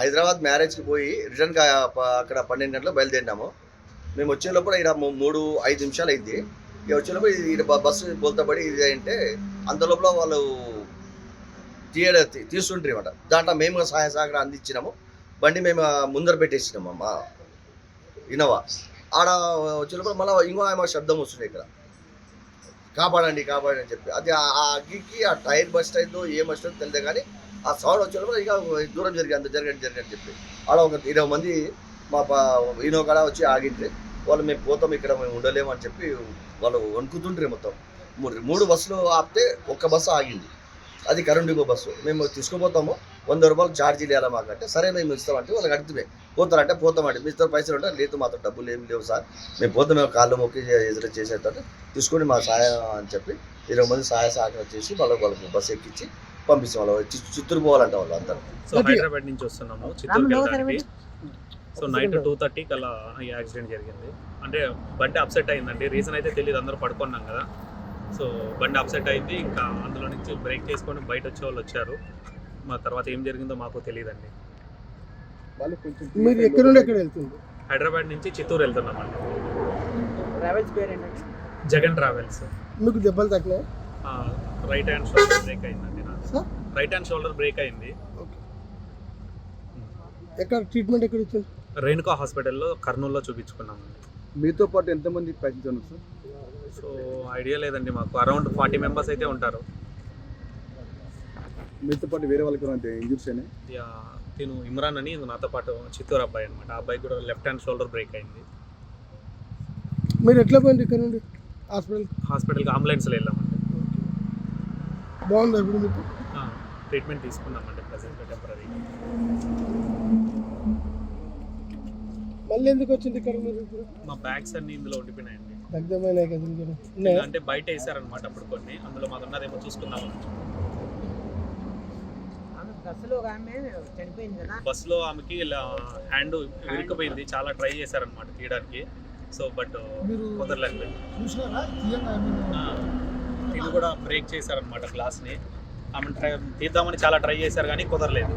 హైదరాబాద్ మ్యారేజ్కి పోయి రిటర్న్గా అక్కడ 12 గంటలకు బయలుదేరినాము. మేము వచ్చే లోపల ఇక్కడ 3-5 నిమిషాలు అయింది. ఇక వచ్చే లోపల ఇక్కడ బస్సు బోల్తపడి ఇది అంటే అంత లోపల వాళ్ళు తీస్తుంటారు అనమాట. దాంట్లో మేము సహాయ సహకారం అందించినాము. బండి మేము ముందర పెట్టేసినాము మా ఇన్నోవా. ఆడ వచ్చే లోపల మళ్ళీ ఇంకో ఆమె శబ్దం వస్తుంది ఇక్కడ, కాపాడండి కాపాడండి అని చెప్పి. అది ఆ అగ్గికి ఆ టైర్ బస్ట్ అయిందో ఏం బస్ట్ అయిందో తెలియదు, కానీ ఆ సౌండ్ వచ్చేటప్పుడు ఇక దూరం జరిగి అంత జరగండి అని చెప్పి అలా ఒక 20 మంది మా ఈనో కాడ వచ్చి ఆగిండ్రి. వాళ్ళు మేము పోతాం ఇక్కడ మేము ఉండలేము అని చెప్పి వాళ్ళు వణుకుతుండ్రి. మొత్తం 3 బస్సులు ఆపితే ఒక్క బస్సు ఆగింది, అది కరెంట్ డిపో బస్సు. మేము తీసుకుపోతాము, 100 రూపాయలు ఛార్జీలు వేయాలి మాకంటే సరే మేము ఇస్తామంటే వాళ్ళకి అడిగితే పోతారంటే పోతామంటే మీ ఇస్తారు పైసలు ఉంటే లేదు మాతో డబ్బులు ఏమి లేవు సార్, మేము పోతాం, మేము కాళ్ళు మొక్కి ఎదురు చేసేటట్టు తీసుకొని మా సహాయం అని చెప్పి 20 మంది సహాయ సహకారం చేసి వాళ్ళకి బస్సు ఎక్కించి పంపిస్తాం. వాళ్ళు చిత్తూరు పోవాలంట వాళ్ళు అందరూ. సో హైదరాబాద్ నుంచి వస్తున్నాము చిత్తూరుకి. సో నైట్ 2:30 కల్లా ఈ యాక్సిడెంట్ జరిగింది. అంటే బండి అప్సెట్ అయిందండి, రీజన్ అయితే తెలియదు, అందరూ పడుకున్నాం కదా. సో బండి అప్సెట్ అయింది, ఇంకా అందులో నుంచి బ్రేక్ చేసుకొని బయట వచ్చే వాళ్ళు వచ్చారు. మా తర్వాత ఏం జరిగిందో మాకు తెలియదండి. మీరు ఎక్కడ నుండి ఎక్కడ వెళ్తుంది? హైదరాబాద్ నుంచి చిత్తూరు వెళ్తున్నామండి. ట్రావెల్స్ పేరు ఏంటండి? జగన్ ట్రావెల్స్. మీకు దెబ్బలు తగ్గినాయి? రైట్ హ్యాండ్ షోల్డర్ బ్రేక్ అయిందండి నాకు. రైట్ హ్యాండ్ షోల్డర్ బ్రేక్ అయింది. ఎక్కడ ట్రీట్మెంట్ ఎక్కడ ఇచ్చారు? రేణుకా హాస్పిటల్లో కర్నూలులో చూపించుకున్నామండి. మీతో పాటు ఎంతమంది ప్యాసింజర్స్ సార్? సో ఐడియా లేదండి మాకు, అరౌండ్ 40 మెంబర్స్ అయితే ఉంటారు. మీతో పాటు వేరే వాళ్ళకి అంటే ఇంజూరీస్ అయినాయి? నేను ఇమ్రాన్ అని నాతో పాటు చిత్తూరు అబ్బాయి అనమాట. ఆ అబ్బాయి కూడా లెఫ్ట్ హ్యాండ్ షోల్డర్ బ్రేక్ అయింది. మీరు ఎట్లా పోయింది ఇక్కడ నుండి హాస్పిటల్కి అంబులెన్స్లో వెళ్ళామండి. బాగుంది ఇప్పుడు మీకు? ట్రీట్మెంట్ తీసుకున్నామండి ప్రజెంట్ టెంపరీ. మళ్ళీ ఎందుకు వచ్చింది ఇక్కడ మీరు? మా బ్యాగ్స్ అన్ని ఇందులో ఉండిపోయినాయండి. దగ్గమైనాయి కదా, అంటే బయట వేసారనమాట అప్పుడు కొన్ని, అందులో మాకు ఉన్నదేమో చూసుకుందామని. బస్సులో ఆమెకి ఇలా హ్యాండ్ విరిగిపోయింది, చాలా ట్రై చేశారనమాట తీయడానికి. సో బట్ కుదరలేదు. ఇది కూడా బ్రేక్ చేశారనమాట గ్లాస్ని. ఆమె తీద్దామని చాలా ట్రై చేశారు కానీ కుదరలేదు.